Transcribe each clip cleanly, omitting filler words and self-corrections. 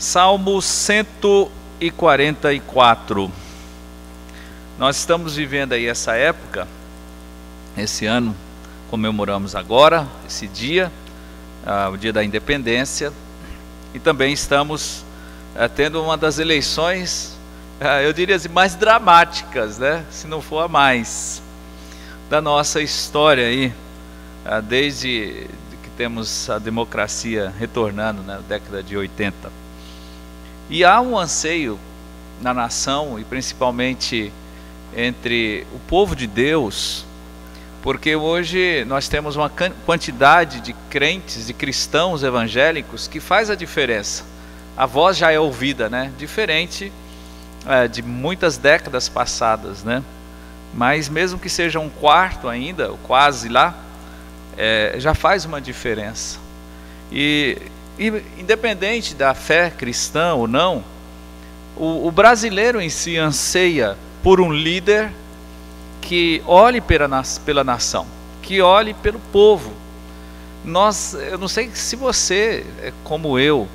Salmo 144. Nós estamos vivendo aí essa época, esse ano, comemoramos agora, esse dia, o dia da independência, e também estamos tendo uma das eleições, eu diria assim, mais dramáticas, né? Se não for a mais, da nossa história aí, desde que temos a democracia retornando, né, na década de 80. E há um anseio na nação, e principalmente entre o povo de Deus, porque hoje nós temos uma quantidade de crentes, de cristãos evangélicos, que faz a diferença. A voz já é ouvida, né? Diferente de muitas décadas passadas, né? Mas mesmo que seja um quarto ainda, ou quase lá, já faz uma diferença. E independente da fé cristã ou não, o brasileiro em si anseia por um líder que olhe pela nação, que olhe pelo povo. Eu não sei se você é como eu,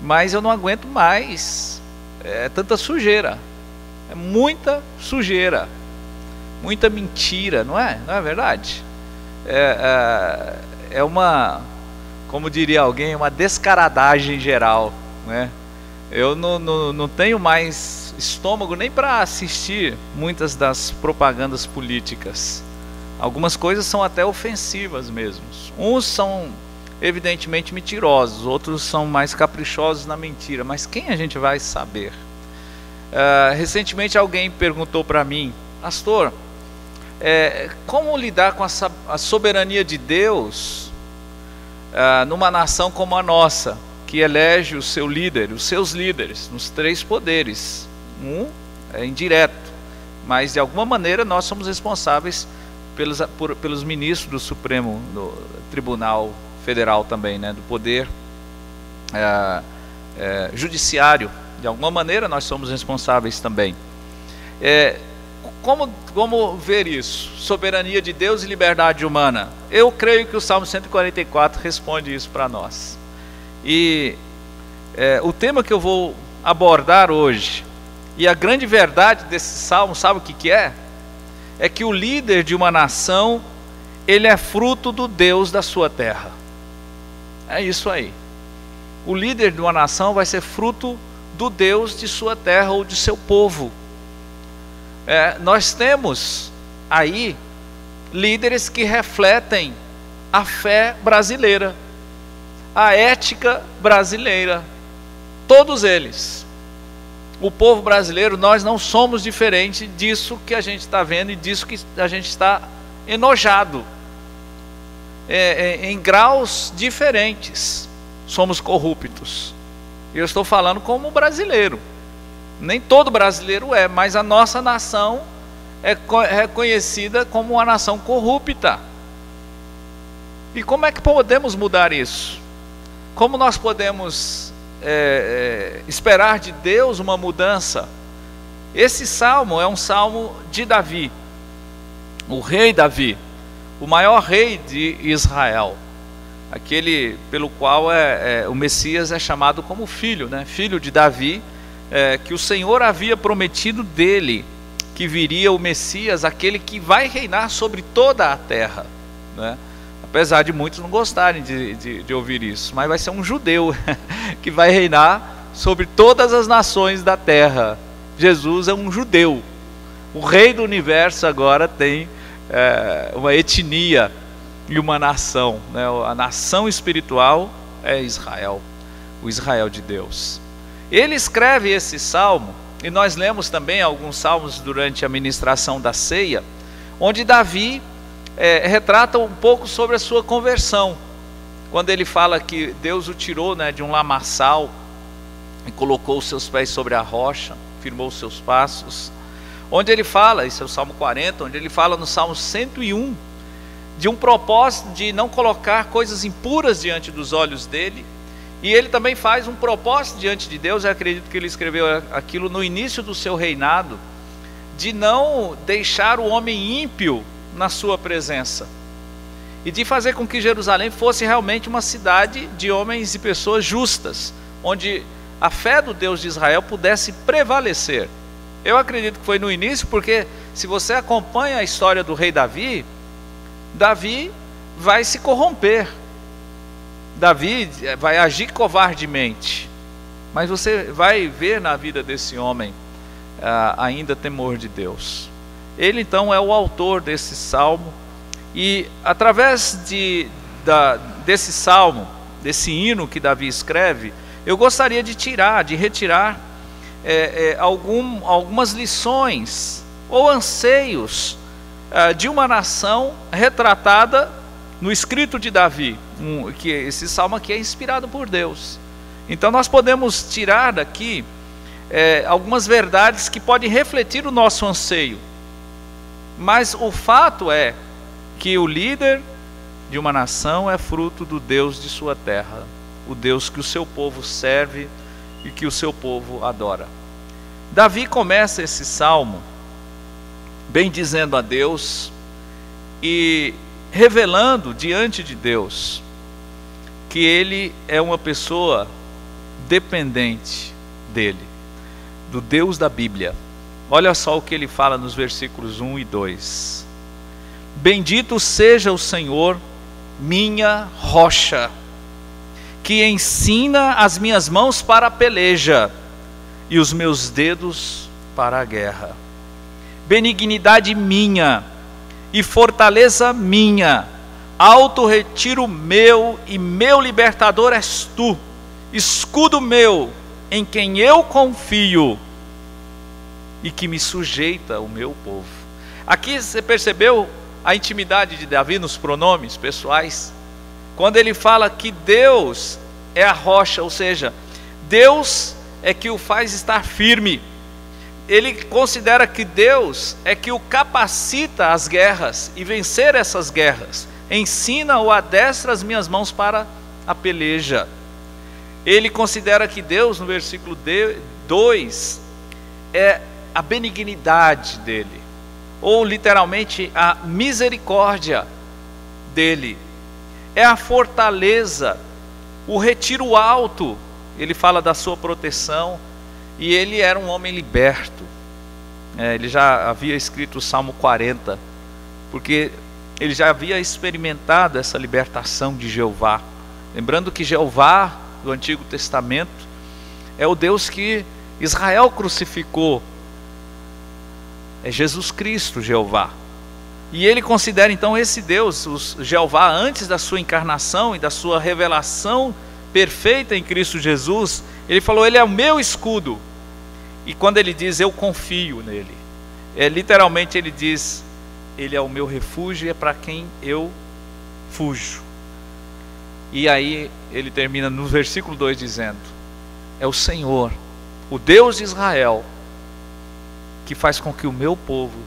mas eu não aguento mais tanta sujeira. É muita sujeira, muita mentira, não é verdade? É uma, como diria alguém, uma descaradagem geral, né? Eu não tenho mais estômago nem para assistir muitas das propagandas políticas. Algumas coisas são até ofensivas mesmo. Uns são evidentemente mentirosos, outros são mais caprichosos na mentira, mas quem a gente vai saber? Recentemente alguém perguntou para mim: pastor, como lidar com a soberania de Deus numa nação como a nossa, que elege o seu líder, os seus líderes, nos três poderes? Um é indireto, mas de alguma maneira nós somos responsáveis pelos ministros do Supremo, do Tribunal Federal também, né, do Poder Judiciário. De alguma maneira nós somos responsáveis também. Como ver isso? Soberania de Deus e liberdade humana. Eu creio que o Salmo 144 responde isso para nós. E o tema que eu vou abordar hoje, e a grande verdade desse salmo, sabe o que é? É que o líder de uma nação, ele é fruto do Deus da sua terra. É isso aí. O líder de uma nação vai ser fruto do Deus de sua terra ou de seu povo. Nós temos aí líderes que refletem a fé brasileira, a ética brasileira, todos eles. O povo brasileiro, nós não somos diferente disso que a gente está vendo e disso que a gente está enojado. Em graus diferentes, somos corruptos. Eu estou falando como brasileiro. Nem todo brasileiro mas a nossa nação é reconhecida como uma nação corrupta. E como é que podemos mudar isso? Como nós podemos esperar de Deus uma mudança? Esse salmo é um salmo de Davi, o rei Davi, o maior rei de Israel, aquele pelo qual o Messias é chamado como filho, né? Filho de Davi, que o Senhor havia prometido dele, que viria o Messias, aquele que vai reinar sobre toda a terra, né? Apesar de muitos não gostarem de ouvir isso, mas vai ser um judeu que vai reinar sobre todas as nações da terra. Jesus é um judeu. O rei do universo agora tem uma etnia e uma nação, né? A nação espiritual é Israel, o Israel de Deus. Ele escreve esse salmo, e nós lemos também alguns salmos durante a ministração da ceia, onde Davi retrata um pouco sobre a sua conversão, quando ele fala que Deus o tirou, né, de um lamaçal e colocou os seus pés sobre a rocha, firmou os seus passos, onde ele fala, esse é o Salmo 40, onde ele fala no Salmo 101, de um propósito de não colocar coisas impuras diante dos olhos dele, e ele também faz um propósito diante de Deus. Eu acredito que ele escreveu aquilo no início do seu reinado, de não deixar o homem ímpio na sua presença, e de fazer com que Jerusalém fosse realmente uma cidade de homens e pessoas justas, onde a fé do Deus de Israel pudesse prevalecer. Eu acredito que foi no início, porque se você acompanha a história do rei Davi, Davi vai se corromper, Davi vai agir covardemente, mas você vai ver na vida desse homem ainda temor de Deus. Ele então é o autor desse salmo, e através desse salmo, desse hino que Davi escreve, eu gostaria de retirar algumas lições ou anseios de uma nação retratada no escrito de Davi, que esse salmo aqui é inspirado por Deus. Então nós podemos tirar daqui algumas verdades que podem refletir o nosso anseio, mas o fato é que o líder de uma nação é fruto do Deus de sua terra, o Deus que o seu povo serve e que o seu povo adora. Davi começa esse salmo bendizendo a Deus e revelando diante de Deus que ele é uma pessoa dependente dele, do Deus da Bíblia. Olha só o que ele fala nos versículos 1 e 2. Bendito seja o Senhor, minha rocha, que ensina as minhas mãos para a peleja e os meus dedos para a guerra. Benignidade minha e fortaleza minha, alto retiro meu e meu libertador és tu, escudo meu, em quem eu confio e que me sujeita o meu povo. Aqui você percebeu a intimidade de Davi nos pronomes pessoais? Quando ele fala que Deus é a rocha, ou seja, Deus é que o faz estar firme. Ele considera que Deus é que o capacita às guerras e vencer essas guerras. Ensina ou adestra as minhas mãos para a peleja. Ele considera que Deus, no versículo 2, é a benignidade dele, ou literalmente a misericórdia dele, é a fortaleza, o retiro alto. Ele fala da sua proteção, e ele era um homem liberto. Ele já havia escrito o Salmo 40, porque ele já havia experimentado essa libertação de Jeová. Lembrando que Jeová, do Antigo Testamento, é o Deus que Israel crucificou. É Jesus Cristo, Jeová. E ele considera então esse Deus, o Jeová, antes da sua encarnação e da sua revelação perfeita em Cristo Jesus. Ele falou, ele é o meu escudo. E quando ele diz, eu confio nele, literalmente ele diz, ele é o meu refúgio e é para quem eu fujo. E aí ele termina no versículo 2 dizendo, é o Senhor, o Deus de Israel, que faz com que o meu povo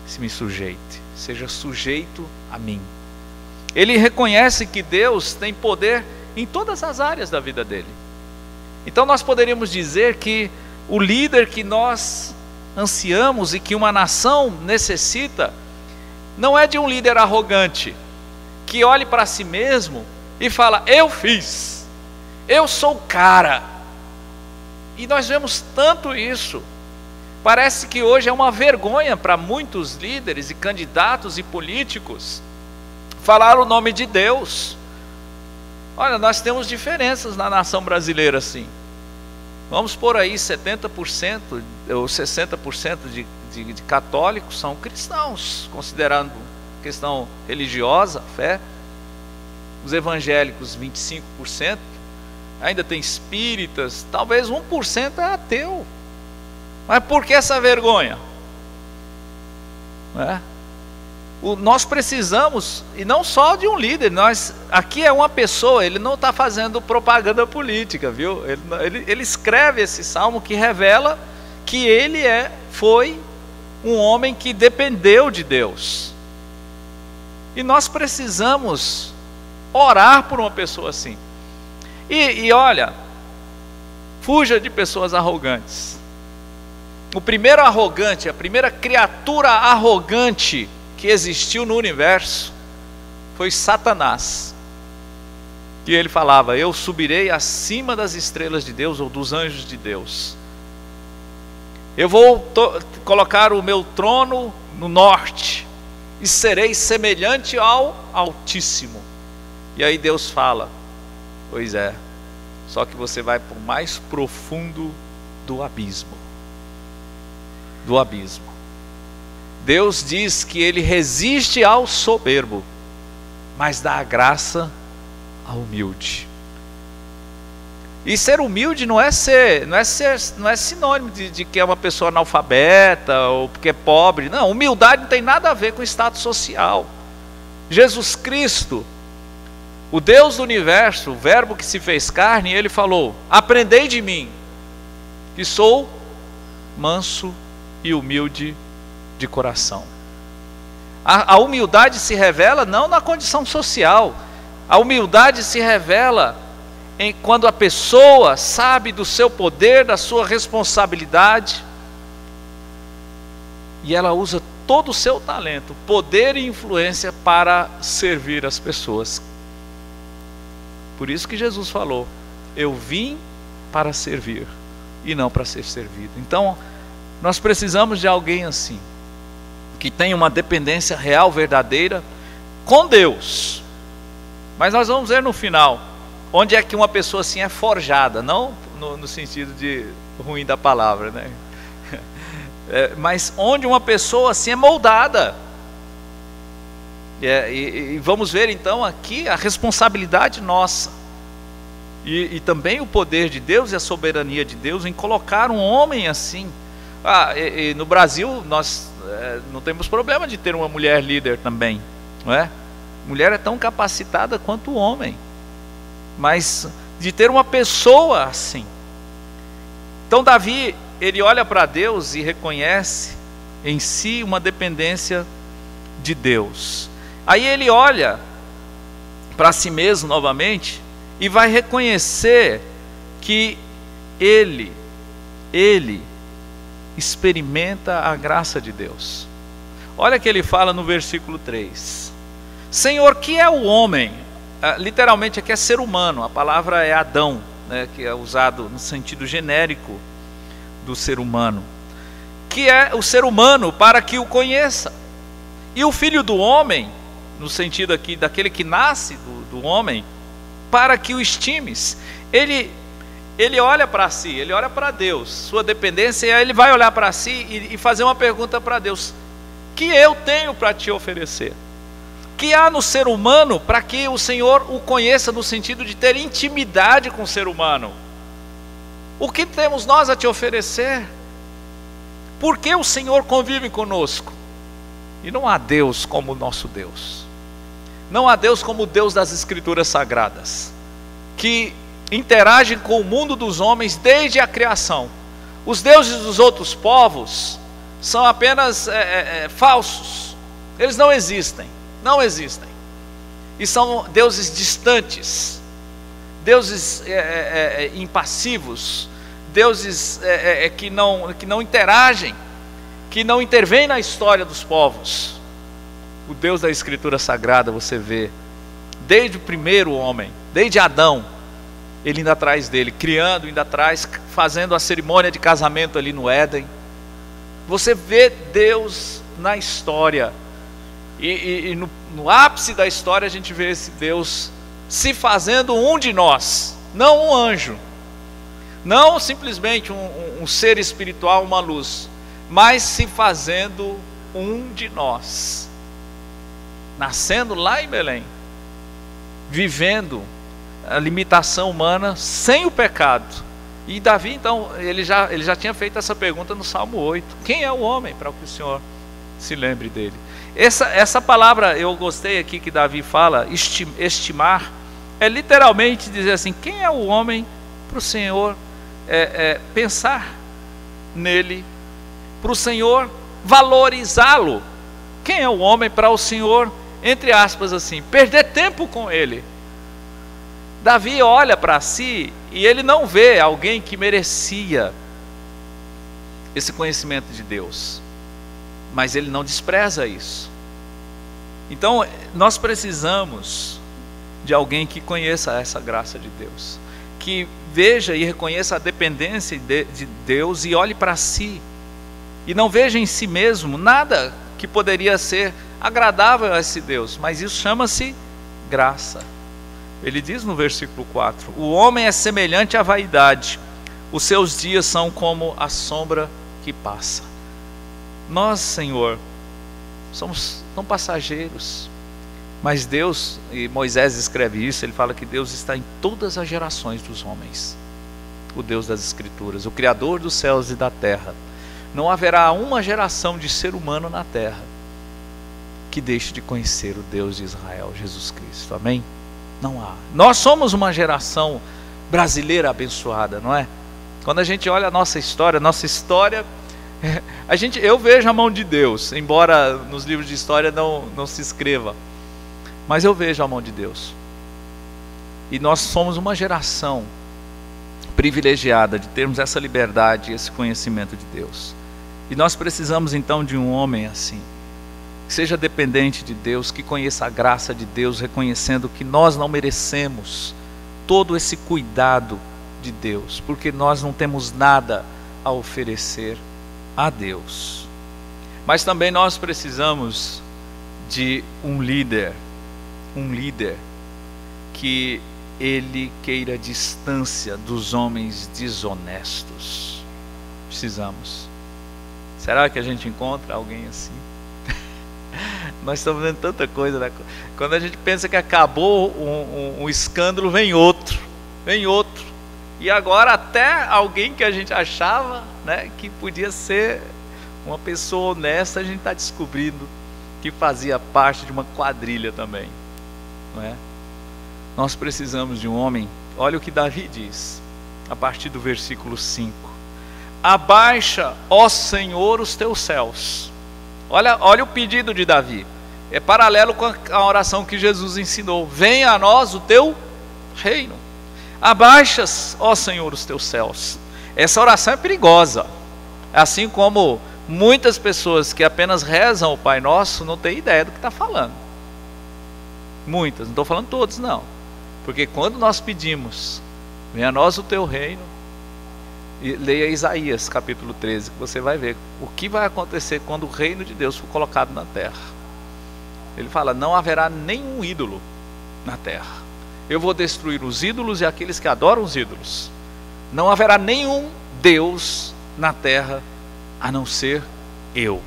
se me sujeite, seja sujeito a mim. Ele reconhece que Deus tem poder em todas as áreas da vida dele. Então nós poderíamos dizer que o líder que nós ansiamos e que uma nação necessita, não é de um líder arrogante, que olhe para si mesmo e fala, eu fiz, eu sou o cara. E nós vemos tanto isso. Parece que hoje é uma vergonha para muitos líderes e candidatos e políticos falar o nome de Deus. Olha, nós temos diferenças na nação brasileira assim. Vamos por aí 70% ou 60% de católicos são cristãos, considerando questão religiosa, fé. Os evangélicos 25%, ainda tem espíritas, talvez 1% é ateu. Mas por que essa vergonha? Nós precisamos, e não só de um líder, aqui é uma pessoa, ele não está fazendo propaganda política, viu? Ele escreve esse salmo que revela que ele foi um homem que dependeu de Deus. E nós precisamos orar por uma pessoa assim. E olha, fuja de pessoas arrogantes. O primeiro arrogante, a primeira criatura arrogante que existiu no universo foi Satanás. que ele falava: eu subirei acima das estrelas de Deus, ou dos anjos de Deus. Eu vou colocar o meu trono no norte, e serei semelhante ao Altíssimo. E aí Deus fala: pois é, só que você vai para o mais profundo do abismo. Do abismo. Deus diz que Ele resiste ao soberbo, mas dá a graça ao humilde. E ser humilde não é sinônimo de que é uma pessoa analfabeta ou porque é pobre. Não, humildade não tem nada a ver com status social. Jesus Cristo, o Deus do universo, o verbo que se fez carne, Ele falou: aprendei de mim, que sou manso e humilde de coração. A humildade se revela não na condição social. A humildade se revela quando a pessoa sabe do seu poder, da sua responsabilidade, e ela usa todo o seu talento, poder e influência para servir as pessoas. Por isso que Jesus falou: eu vim para servir e não para ser servido. Então nós precisamos de alguém assim, que tenha uma dependência real, verdadeira com Deus. Mas nós vamos ver no final onde é que uma pessoa assim é forjada, não no sentido de ruim da palavra, né? Mas onde uma pessoa assim é moldada. E vamos ver então aqui a responsabilidade nossa e também o poder de Deus e a soberania de Deus em colocar um homem assim. E no Brasil nós não temos problema de ter uma mulher líder também, não é? Mulher é tão capacitada quanto o homem, mas de ter uma pessoa assim. Então Davi, ele olha para Deus e reconhece em si uma dependência de Deus. Aí ele olha para si mesmo novamente e vai reconhecer que ele experimenta a graça de Deus. Olha que ele fala no versículo 3: Senhor, que é o homem? Literalmente aqui é ser humano, a palavra é Adão, né, que é usado no sentido genérico do ser humano. Que é o ser humano para que o conheça, e o filho do homem, no sentido aqui daquele que nasce do homem, para que o estimes. Ele olha para si, ele olha para Deus, sua dependência, e aí ele vai olhar para si e fazer uma pergunta para Deus: que eu tenho para te oferecer? Que há no ser humano para que o Senhor o conheça, no sentido de ter intimidade com o ser humano? O que temos nós a te oferecer? Por que o Senhor convive conosco? E não há Deus como o nosso Deus. Não há Deus como o Deus das Escrituras Sagradas, que interagem com o mundo dos homens desde a criação. Os deuses dos outros povos são apenas falsos. Eles não existem. Não existem. E são deuses distantes, deuses impassivos, deuses que não interagem, que não intervêm na história dos povos. O Deus da Escritura Sagrada, você vê, desde o primeiro homem, desde Adão, ele ainda atrás dele, criando, ainda atrás, fazendo a cerimônia de casamento ali no Éden. Você vê Deus na história. E no ápice da história a gente vê esse Deus se fazendo um de nós, não um anjo, não simplesmente um ser espiritual, uma luz, mas se fazendo um de nós, nascendo lá em Belém, vivendo a limitação humana sem o pecado. E Davi então, ele já tinha feito essa pergunta no Salmo 8: quem é o homem para que o Senhor se lembre dele? Essa palavra eu gostei aqui que Davi fala, estimar, é literalmente dizer assim: quem é o homem para o Senhor pensar nele, para o Senhor valorizá-lo? Quem é o homem para o Senhor, entre aspas assim, perder tempo com ele? Davi olha para si e ele não vê alguém que merecia esse conhecimento de Deus, mas ele não despreza isso. Então nós precisamos de alguém que conheça essa graça de Deus, que veja e reconheça a dependência de Deus e olhe para si, e não veja em si mesmo nada que poderia ser agradável a esse Deus, mas isso chama-se graça. Ele diz no versículo 4: o homem é semelhante à vaidade, os seus dias são como a sombra que passa. Nós, Senhor, somos tão passageiros, mas Deus, e Moisés escreve isso, ele fala que Deus está em todas as gerações dos homens, o Deus das Escrituras, o Criador dos céus e da terra. Não haverá uma geração de ser humano na terra que deixe de conhecer o Deus de Israel, Jesus Cristo, amém? Não há. Nós somos uma geração brasileira abençoada, não é? Quando a gente olha a nossa história, eu vejo a mão de Deus, embora nos livros de história não se escreva, mas eu vejo a mão de Deus. E nós somos uma geração privilegiada de termos essa liberdade e esse conhecimento de Deus. E nós precisamos então de um homem assim, que seja dependente de Deus, que conheça a graça de Deus, reconhecendo que nós não merecemos todo esse cuidado de Deus, porque nós não temos nada a oferecer a Deus. Mas também nós precisamos de um líder que ele queira distância dos homens desonestos. Precisamos. Será que a gente encontra alguém assim? Nós estamos vendo tanta coisa, né? Quando a gente pensa que acabou um escândalo, vem outro. E agora até alguém que a gente achava, né, que podia ser uma pessoa honesta, a gente está descobrindo que fazia parte de uma quadrilha também, não é? Nós precisamos de um homem. Olha o que Davi diz, a partir do versículo 5: abaixa, ó Senhor, os teus céus. Olha o pedido de Davi, é paralelo com a oração que Jesus ensinou: venha a nós o teu reino. Abaixas, ó Senhor, os teus céus. Essa oração é perigosa, assim como muitas pessoas que apenas rezam o Pai Nosso não têm ideia do que está falando. Muitas, não estou falando todos não, porque quando nós pedimos venha a nós o teu reino, e leia Isaías capítulo 13, que você vai ver o que vai acontecer quando o reino de Deus for colocado na terra. Ele fala: não haverá nenhum ídolo na terra. Eu vou destruir os ídolos e aqueles que adoram os ídolos. Não haverá nenhum Deus na terra a não ser eu.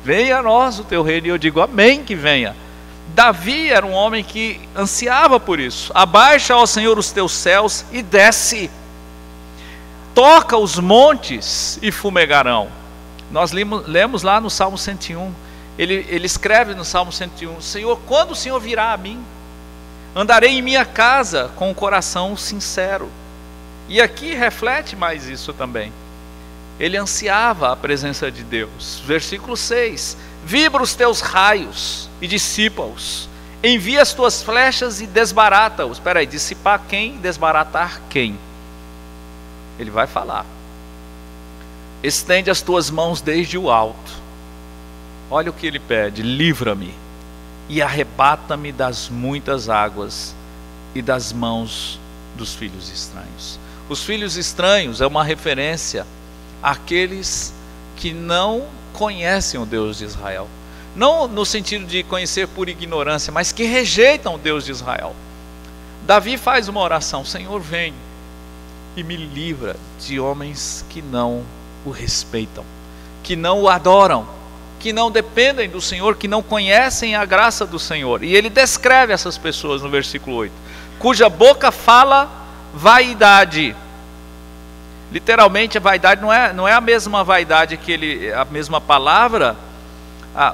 Venha a nós o teu reino. E eu digo amém que venha. Davi era um homem que ansiava por isso. Abaixa, ó Senhor, os teus céus e desce. Toca os montes e fumegarão. Nós lemos lá no Salmo 101. Ele escreve no Salmo 101: Senhor, quando o Senhor virá a mim? Andarei em minha casa com o coração sincero. E aqui reflete mais isso também. Ele ansiava a presença de Deus. Versículo 6: vibra os teus raios e dissipa-os. Envia as tuas flechas e desbarata-os. Espera aí, dissipar quem? Desbaratar quem? Ele vai falar: estende as tuas mãos desde o alto. Olha o que ele pede: livra-me e arrebata-me das muitas águas e das mãos dos filhos estranhos. Os filhos estranhos é uma referência àqueles que não conhecem o Deus de Israel. Não no sentido de conhecer por ignorância, mas que rejeitam o Deus de Israel. Davi faz uma oração: Senhor, vem e me livra de homens que não o respeitam, que não o adoram, que não dependem do Senhor, que não conhecem a graça do Senhor. E ele descreve essas pessoas no versículo 8: cuja boca fala vaidade. Literalmente a vaidade não é a mesma vaidade a mesma palavra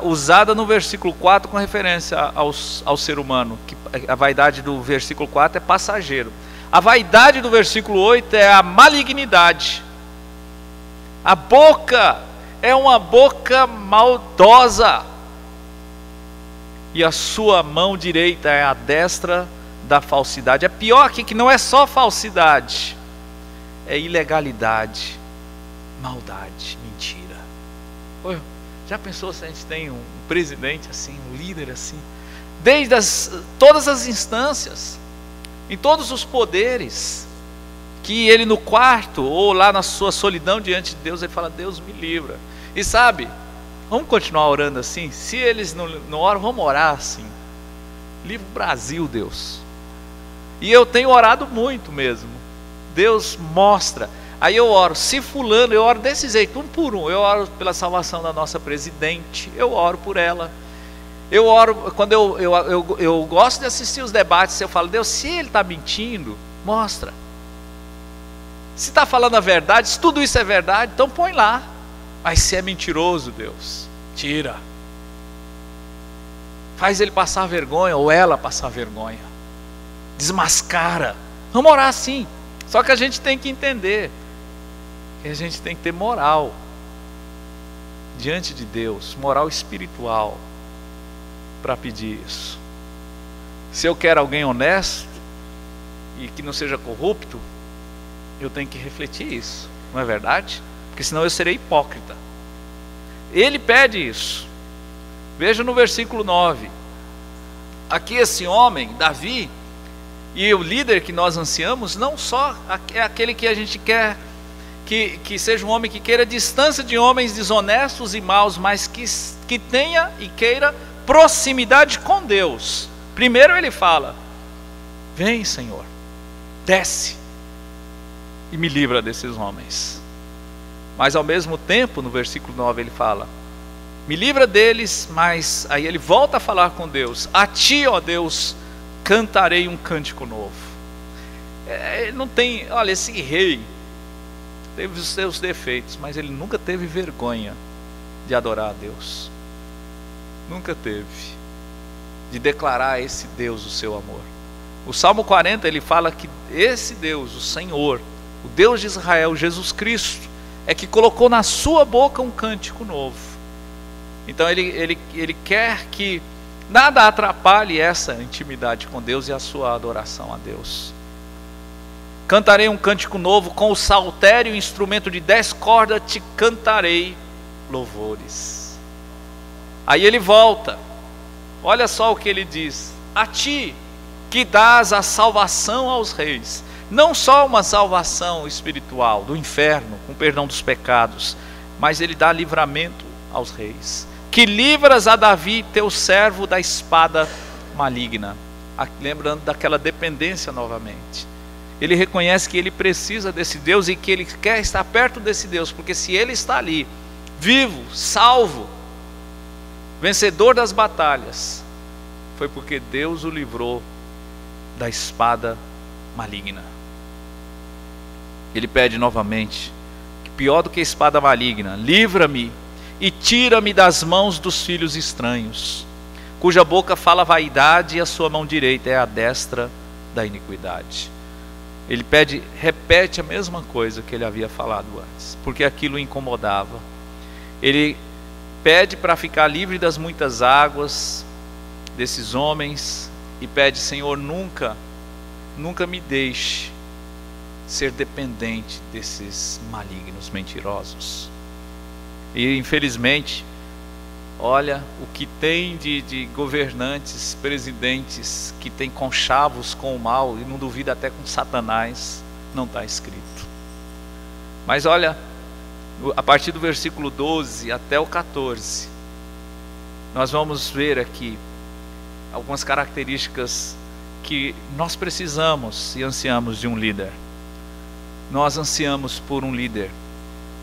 usada no versículo 4 com referência ao ser humano, que a vaidade do versículo 4 é passageiro. A vaidade do versículo 8 é a malignidade. A boca é uma boca maldosa, e a sua mão direita é a destra da falsidade. É pior aqui, que não é só falsidade, é ilegalidade, maldade, mentira. Já pensou se a gente tem um presidente assim, um líder assim? desde todas as instâncias, em todos os poderes, que ele no quarto, ou lá na sua solidão diante de Deus, ele fala: Deus me livra. E sabe, vamos continuar orando assim? Se eles não oram, vamos orar assim. Livra o Brasil, Deus. E eu tenho orado muito mesmo. Deus mostra. Aí eu oro, se fulano, eu oro desse jeito, um por um. Eu oro pela salvação da nossa presidente, eu oro por ela. Eu oro, quando eu gosto de assistir os debates, eu falo: Deus, se ele está mentindo, mostra. Se está falando a verdade, se tudo isso é verdade, então põe lá. Mas se é mentiroso, Deus, tira. Faz ele passar vergonha, ou ela passar vergonha. Desmascara. Vamos orar assim. Só que a gente tem que entender que a gente tem que ter moral diante de Deus, moral espiritual, para pedir isso. Se eu quero alguém honesto e que não seja corrupto, eu tenho que refletir isso, não é verdade? Porque senão eu serei hipócrita. Ele pede isso. Veja no versículo 9. Aqui esse homem, Davi, e o líder que nós ansiamos, não só é aquele que a gente quer que seja um homem que queira distância de homens desonestos e maus, mas que tenha e queira proximidade com Deus. Primeiro ele fala: vem, Senhor, desce e me livra desses homens. Mas ao mesmo tempo, no versículo 9 ele fala: me livra deles, mas aí ele volta a falar com Deus: a ti, ó Deus, cantarei um cântico novo. Ele não tem, olha, esse rei teve os seus defeitos, mas ele nunca teve vergonha de adorar a Deus. Nunca teve, de declarar a esse Deus o seu amor. O Salmo 40 ele fala que esse Deus, o Senhor, o Deus de Israel, Jesus Cristo, é que colocou na sua boca um cântico novo. Então ele quer que nada atrapalhe essa intimidade com Deus e a sua adoração a Deus. Cantarei um cântico novo, com o saltério, instrumento de 10 cordas, te cantarei louvores. Aí ele volta, olha só o que ele diz: a ti que dás a salvação aos reis. Não só uma salvação espiritual do inferno, com perdão dos pecados, mas ele dá livramento aos reis. Que livras a Davi, teu servo, da espada maligna. Lembrando daquela dependência novamente. Ele reconhece que ele precisa desse Deus e que ele quer estar perto desse Deus, porque se ele está ali, vivo, salvo, vencedor das batalhas, foi porque Deus o livrou da espada maligna. Ele pede novamente, que pior do que a espada maligna, livra-me e tira-me das mãos dos filhos estranhos, cuja boca fala vaidade e a sua mão direita é a destra da iniquidade. Ele repete a mesma coisa que ele havia falado antes, porque aquilo o incomodava. Ele pede para ficar livre das muitas águas desses homens e pede: Senhor, nunca me deixe ser dependente desses malignos, mentirosos. E infelizmente, olha o que tem de governantes, presidentes que tem conchavos com o mal e não duvida até com Satanás, não está escrito. Mas olha, a partir do versículo 12 até o 14, nós vamos ver aqui algumas características que nós precisamos e ansiamos de um líder. Nós ansiamos por um líder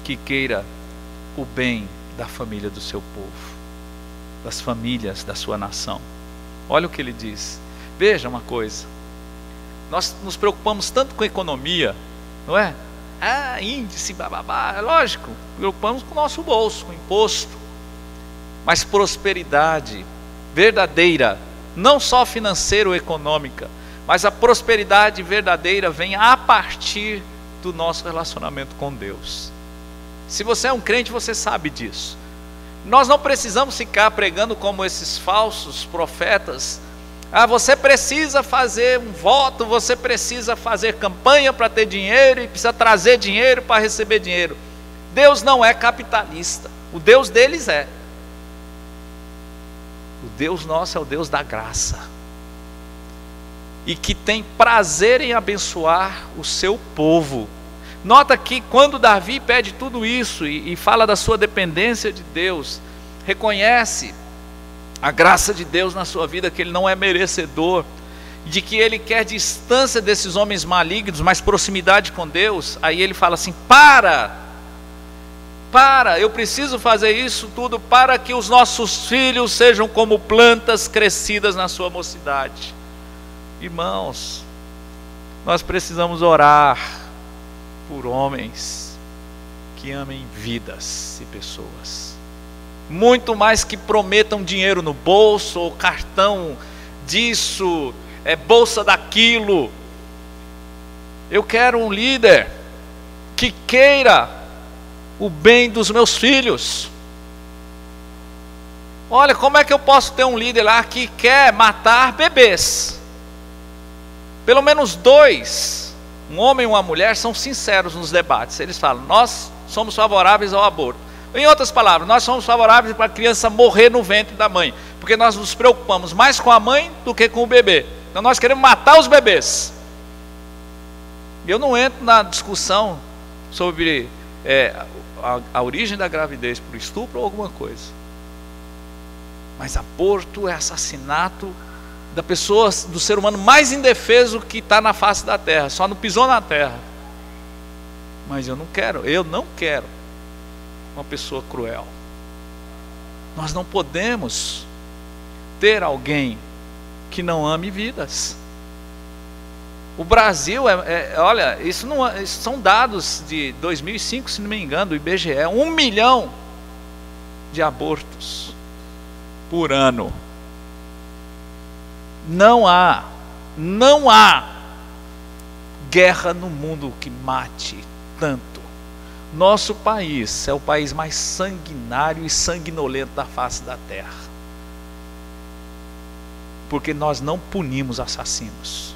que queira o bem da família do seu povo, das famílias da sua nação. Olha o que ele diz. Veja uma coisa, nós nos preocupamos tanto com economia, não é? Índice, bababá, é lógico, preocupamos com o nosso bolso, com o imposto. Mas prosperidade verdadeira, não só financeira ou econômica, mas a prosperidade verdadeira vem a partir do nosso relacionamento com Deus. Se você é um crente, você sabe disso. Nós não precisamos ficar pregando como esses falsos profetas. Você precisa fazer um voto, você precisa fazer campanha para ter dinheiro e precisa trazer dinheiro para receber dinheiro. Deus não é capitalista. O Deus deles é. O Deus nosso é o Deus da graça, e que tem prazer em abençoar o seu povo. Nota que quando Davi pede tudo isso e fala da sua dependência de Deus, reconhece a graça de Deus na sua vida, que ele não é merecedor, de que ele quer distância desses homens malignos, mas proximidade com Deus. Aí ele fala assim: eu preciso fazer isso tudo para que os nossos filhos sejam como plantas crescidas na sua mocidade. Irmãos, nós precisamos orar por homens que amem vidas e pessoas, muito mais que prometam dinheiro no bolso, ou cartão disso, bolsa daquilo. Eu quero um líder que queira o bem dos meus filhos. Olha, como é que eu posso ter um líder lá que quer matar bebês? Pelo menos dois, um homem e uma mulher, são sinceros nos debates. Eles falam: nós somos favoráveis ao aborto. Em outras palavras, nós somos favoráveis para a criança morrer no ventre da mãe, porque nós nos preocupamos mais com a mãe do que com o bebê. Então nós queremos matar os bebês. Eu não entro na discussão sobre a origem da gravidez por estupro ou alguma coisa, mas aborto é assassinato da pessoa, do ser humano mais indefeso que está na face da terra, só não pisou na terra. Mas eu não quero uma pessoa cruel. Nós não podemos ter alguém que não ame vidas. O Brasil, olha, isso são dados de 2005, se não me engano, do IBGE, 1 milhão de abortos por ano. Não há guerra no mundo que mate tanto. Nosso país é o país mais sanguinário e sanguinolento da face da terra, porque nós não punimos assassinos.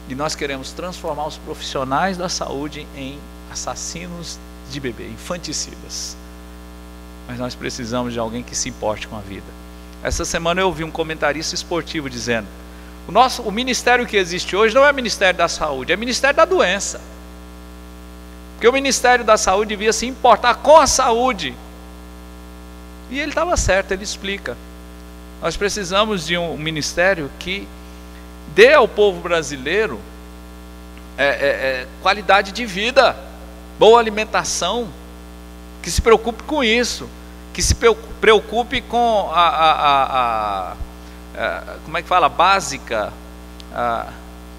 E nós queremos transformar os profissionais da saúde em assassinos de bebê, infanticidas. Mas nós precisamos de alguém que se importe com a vida. Essa semana eu ouvi um comentarista esportivo dizendo: o ministério que existe hoje não é Ministério da Saúde, é Ministério da Doença. Porque o Ministério da Saúde devia se importar com a saúde. E ele estava certo, ele explica. Nós precisamos de um ministério que dê ao povo brasileiro qualidade de vida, boa alimentação, que se preocupe com isso, que se preocupe com como é que fala? Básica,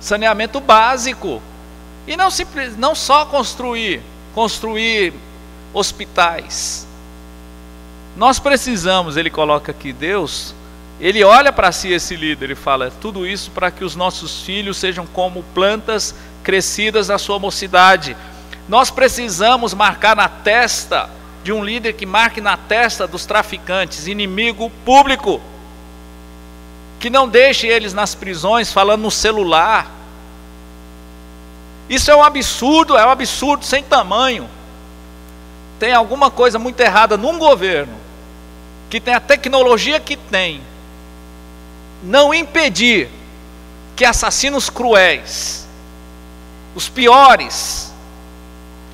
saneamento básico. E não só construir hospitais. Nós precisamos, ele coloca aqui, Deus, ele olha para si, esse líder, e fala: tudo isso para que os nossos filhos sejam como plantas crescidas na sua mocidade. Nós precisamos marcar na testa de um líder, que marque na testa dos traficantes, inimigo público, que não deixe eles nas prisões falando no celular. Isso é um absurdo sem tamanho. Tem alguma coisa muito errada num governo que tem a tecnologia que tem, não impedir que assassinos cruéis, os piores,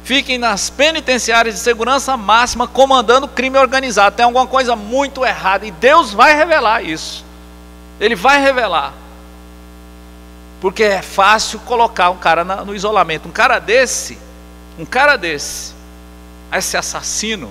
fiquem nas penitenciárias de segurança máxima comandando crime organizado. Tem alguma coisa muito errada, e Deus vai revelar isso. Ele vai revelar. Porque é fácil colocar um cara no isolamento. Um cara desse, esse assassino,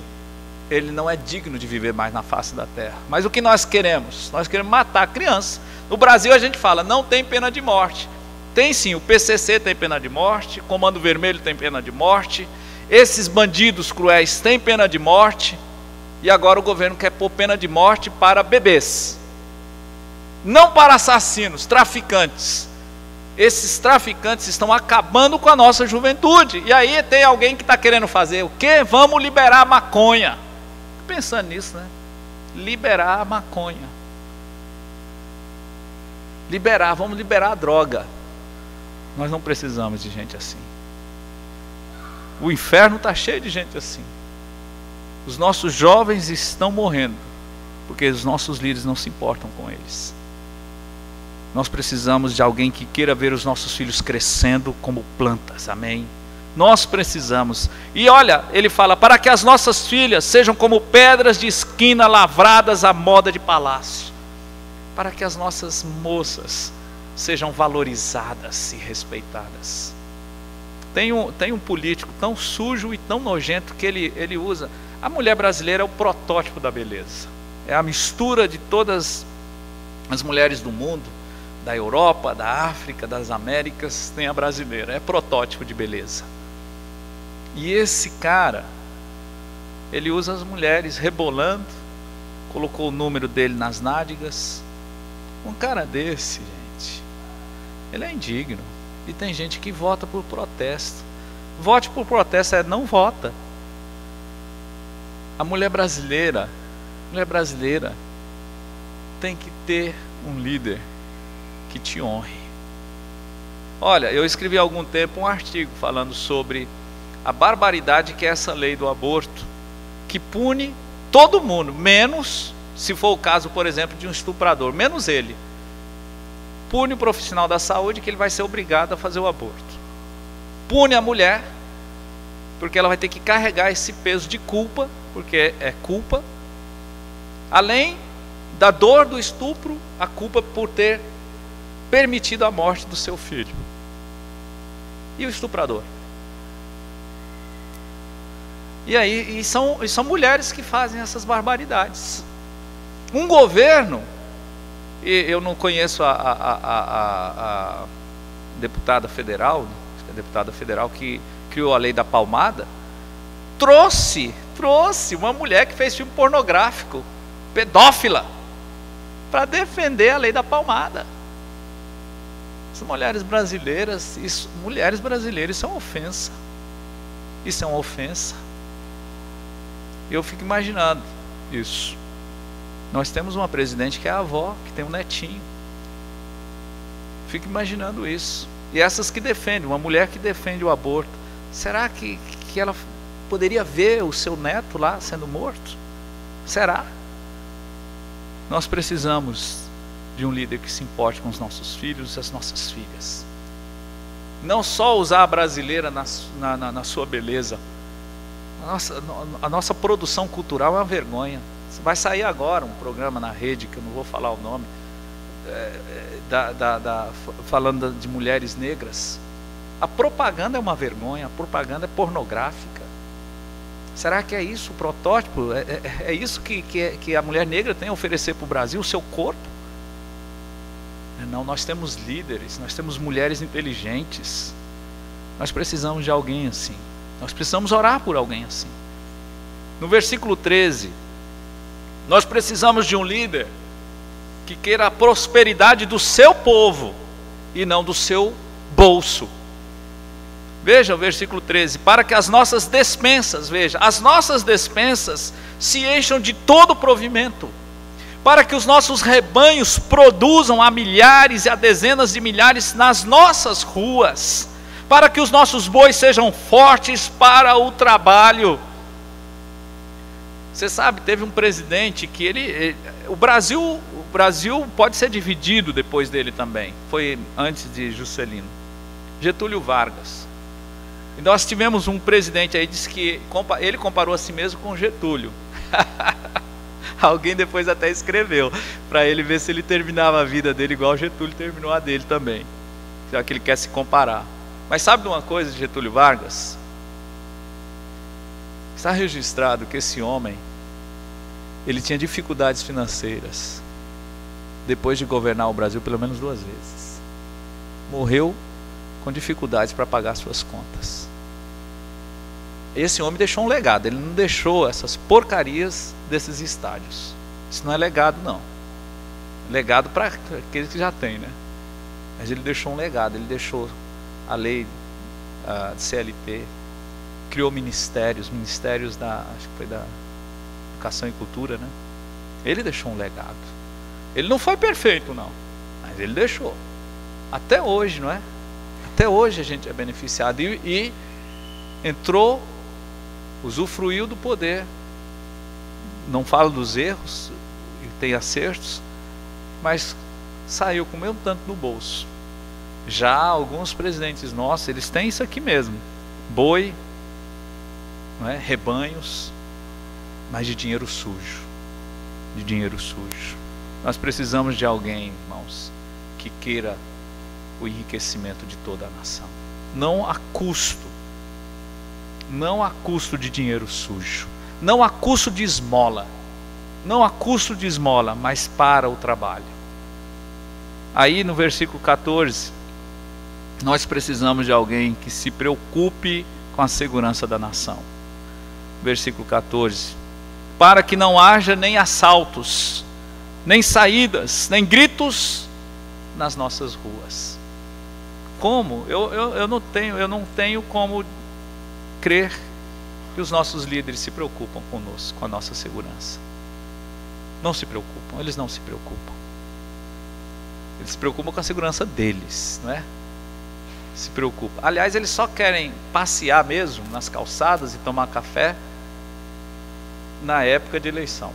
ele não é digno de viver mais na face da terra. Mas o que nós queremos? Nós queremos matar a criança. No Brasil a gente fala: não tem pena de morte. Tem sim, o PCC tem pena de morte, Comando Vermelho tem pena de morte, esses bandidos cruéis têm pena de morte, e agora o governo quer pôr pena de morte para bebês, não para assassinos, traficantes. Esses traficantes estão acabando com a nossa juventude. E aí tem alguém que está querendo fazer o quê? Vamos liberar a maconha. Pensando nisso, né? Liberar a maconha. Vamos liberar a droga. Nós não precisamos de gente assim. O inferno está cheio de gente assim. Os nossos jovens estão morrendo porque os nossos líderes não se importam com eles. Nós precisamos de alguém que queira ver os nossos filhos crescendo como plantas, amém? Nós precisamos. E olha, ele fala, para que as nossas filhas sejam como pedras de esquina lavradas à moda de palácio, para que as nossas moças sejam valorizadas e respeitadas. Tem um político tão sujo e tão nojento que ele usa. A mulher brasileira é o protótipo da beleza. É a mistura de todas as mulheres do mundo, da Europa, da África, das Américas, tem a brasileira. É protótipo de beleza. E esse cara, ele usa as mulheres rebolando, colocou o número dele nas nádegas. Um cara desse, gente, ele é indigno. E tem gente que vota por protesto. Vote por protesto, não vota. A mulher brasileira tem que ter um líder que te honre. Olha, eu escrevi há algum tempo um artigo falando sobre a barbaridade que é essa lei do aborto, que pune todo mundo, menos, se for o caso, por exemplo, de um estuprador, menos ele. Pune o profissional da saúde, que ele vai ser obrigado a fazer o aborto. Pune a mulher, porque ela vai ter que carregar esse peso de culpa, porque é culpa. Além da dor do estupro, a culpa por ter permitido a morte do seu filho. E o estuprador? E aí, são mulheres que fazem essas barbaridades. Um governo, e eu não conheço a deputada federal, a deputada federal que criou a lei da palmada, trouxe uma mulher que fez filme pornográfico, pedófila, para defender a lei da palmada. As mulheres brasileiras, isso é uma ofensa. Isso é uma ofensa. Eu fico imaginando isso. Nós temos uma presidente que é a avó, que tem um netinho. Fico imaginando isso. E essas que defendem, uma mulher que defende o aborto, será que ela poderia ver o seu neto lá sendo morto? Será? Nós precisamos de um líder que se importe com os nossos filhos e as nossas filhas. Não só usar a brasileira na sua beleza. A nossa produção cultural é uma vergonha. Vai sair agora um programa na rede, que eu não vou falar o nome, falando de mulheres negras. A propaganda é uma vergonha, a propaganda é pornográfica. Será que é isso o protótipo? É isso que a mulher negra tem a oferecer para o Brasil, o seu corpo? Não, nós temos líderes, nós temos mulheres inteligentes. Nós precisamos de alguém assim. Nós precisamos orar por alguém assim. No versículo 13, nós precisamos de um líder que queira a prosperidade do seu povo e não do seu bolso. Veja o versículo 13, para que as nossas despensas, as nossas despensas se encham de todo provimento, para que os nossos rebanhos produzam a milhares e a dezenas de milhares nas nossas ruas, para que os nossos bois sejam fortes para o trabalho. Você sabe, teve um presidente que o Brasil pode ser dividido depois dele também, foi antes de Juscelino, Getúlio Vargas. E nós tivemos um presidente aí, disse que ele comparou a si mesmo com Getúlio. Alguém depois até escreveu, para ele ver se ele terminava a vida dele igual Getúlio terminou a dele também, já que ele quer se comparar. Mas sabe de uma coisa de Getúlio Vargas? Está registrado que esse homem, ele tinha dificuldades financeiras, depois de governar o Brasil pelo menos 2 vezes. Morreu com dificuldades para pagar suas contas. Esse homem deixou um legado, ele não deixou essas porcarias desses estádios. Isso não é legado, não. Legado para aqueles que já têm, né? Mas ele deixou um legado, ele deixou a lei de CLT, criou ministérios acho que foi da Educação e Cultura, né? Ele deixou um legado. Ele não foi perfeito, não, mas ele deixou. Até hoje, não é? Até hoje a gente é beneficiado e entrou, usufruiu do poder. Não falo dos erros, tem acertos, mas saiu com o mesmo tanto no bolso. Já alguns presidentes nossos, eles têm isso aqui mesmo: boi, não é? Rebanhos, mas de dinheiro sujo. De dinheiro sujo. Nós precisamos de alguém, irmãos, que queira o enriquecimento de toda a nação. Não a custo. Não a custo de dinheiro sujo. Não a custo de esmola. Não a custo de esmola, mas para o trabalho. Aí no versículo 14, nós precisamos de alguém que se preocupe com a segurança da nação. Versículo 14: para que não haja nem assaltos, nem saídas, nem gritos nas nossas ruas. Como? Eu não tenho como crer que os nossos líderes se preocupam conosco, com a nossa segurança. Não se preocupam, eles não se preocupam. Eles se preocupam com a segurança deles, não é? Se preocupam. Aliás, eles só querem passear mesmo nas calçadas e tomar café na época de eleição.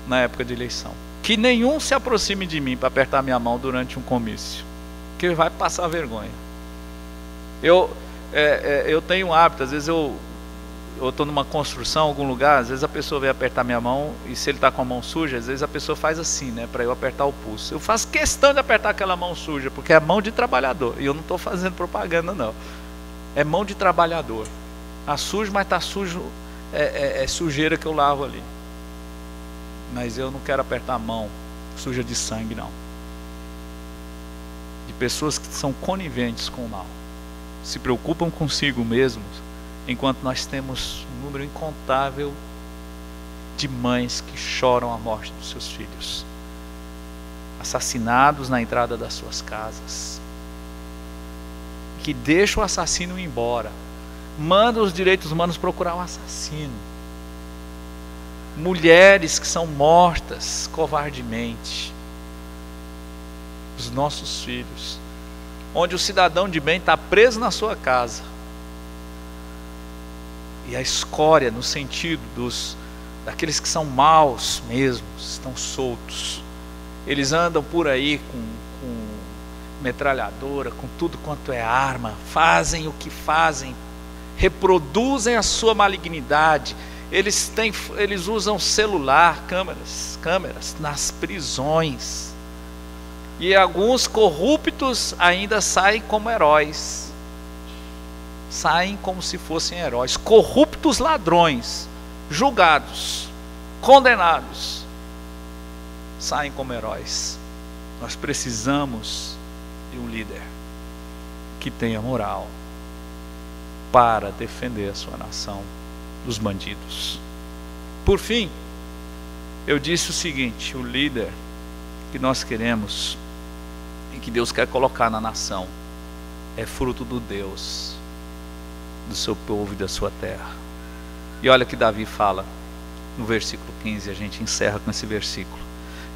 Na época de eleição. Que nenhum se aproxime de mim para apertar minha mão durante um comício, que vai passar vergonha. Eu tenho um hábito, às vezes eu estou numa construção, em algum lugar, às vezes a pessoa vem apertar minha mão, e se ele está com a mão suja, às vezes a pessoa faz assim, né, para eu apertar o pulso. Eu faço questão de apertar aquela mão suja, porque é mão de trabalhador, e eu não estou fazendo propaganda não. É mão de trabalhador. Está sujo, mas está sujo, é sujeira que eu lavo ali. Mas eu não quero apertar a mão suja de sangue, não. De pessoas que são coniventes com o mal. Se preocupam consigo mesmos, enquanto nós temos um número incontável de mães que choram a morte dos seus filhos, assassinados na entrada das suas casas, que deixam o assassino ir embora, mandam os direitos humanos procurar um assassino, mulheres que são mortas covardemente, os nossos filhos, onde o cidadão de bem está preso na sua casa, e a escória, no sentido daqueles que são maus mesmo, estão soltos. Eles andam por aí com metralhadora, com tudo quanto é arma, fazem o que fazem, reproduzem a sua malignidade. Eles usam celular, câmeras nas prisões. E alguns corruptos ainda saem como heróis. Saem como se fossem heróis. Corruptos ladrões, julgados, condenados, saem como heróis. Nós precisamos de um líder que tenha moral para defender a sua nação dos bandidos. Por fim, eu disse o seguinte: o líder que nós queremos e que Deus quer colocar na nação é fruto do Deus do seu povo e da sua terra. E olha que Davi fala no versículo 15, a gente encerra com esse versículo: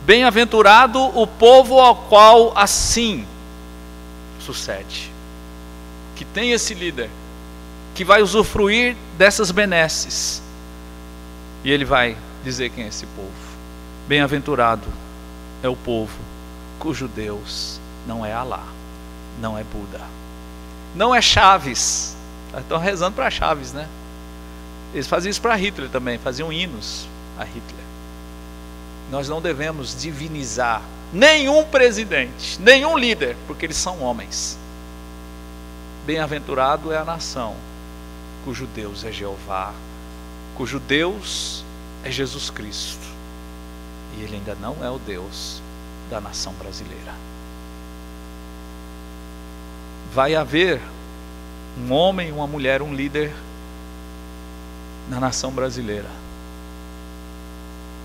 bem-aventurado o povo ao qual assim sucede, que tem esse líder que vai usufruir dessas benesses. E ele vai dizer quem é esse povo. Bem-aventurado é o povo cujo Deus não é Alá, não é Buda, não é Chaves. Estão rezando para Chaves, né? Eles faziam isso para Hitler também, faziam hinos a Hitler. Nós não devemos divinizar nenhum presidente, nenhum líder, porque eles são homens. Bem-aventurado é a nação cujo Deus é Jeová, cujo Deus é Jesus Cristo, e ele ainda não é o Deus da nação brasileira. Vai haver um homem, uma mulher, um líder na nação brasileira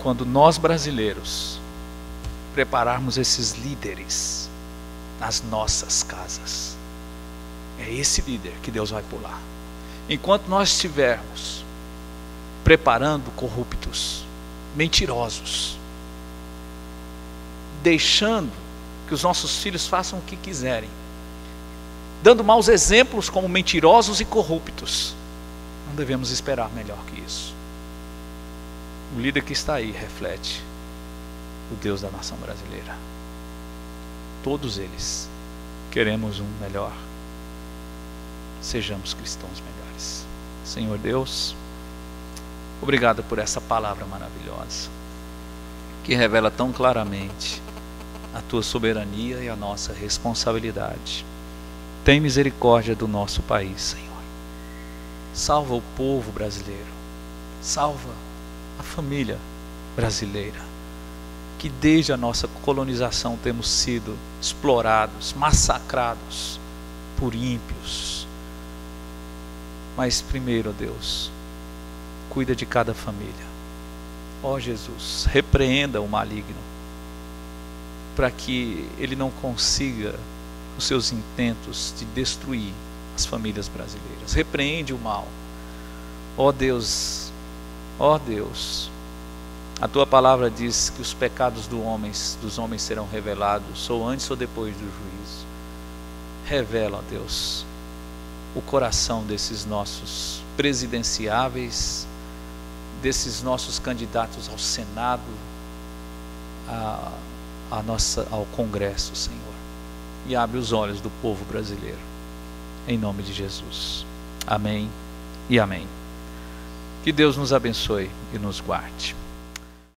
quando nós brasileiros prepararmos esses líderes nas nossas casas. É esse líder que Deus vai pular. Enquanto nós estivermos preparando corruptos, mentirosos, deixando que os nossos filhos façam o que quiserem, dando maus exemplos como mentirosos e corruptos, não devemos esperar melhor que isso. O líder que está aí reflete o Deus da nação brasileira. Todos eles queremos um melhor. Sejamos cristãos melhores. Senhor Deus, obrigado por essa palavra maravilhosa, que revela tão claramente a tua soberania e a nossa responsabilidade. Tem misericórdia do nosso país, Senhor. Salva o povo brasileiro. Salva a família brasileira, que desde a nossa colonização temos sido explorados, massacrados por ímpios. Mas primeiro, Deus, cuida de cada família. Ó Jesus, repreenda o maligno, para que ele não consiga os seus intentos de destruir as famílias brasileiras. Repreende o mal. Ó Deus, a tua palavra diz que os pecados dos homens serão revelados, ou antes ou depois do juízo. Revela, ó Deus, o coração desses nossos presidenciáveis, desses nossos candidatos ao Senado, ao Congresso, Senhor. E abre os olhos do povo brasileiro. Em nome de Jesus. Amém e amém. Que Deus nos abençoe e nos guarde.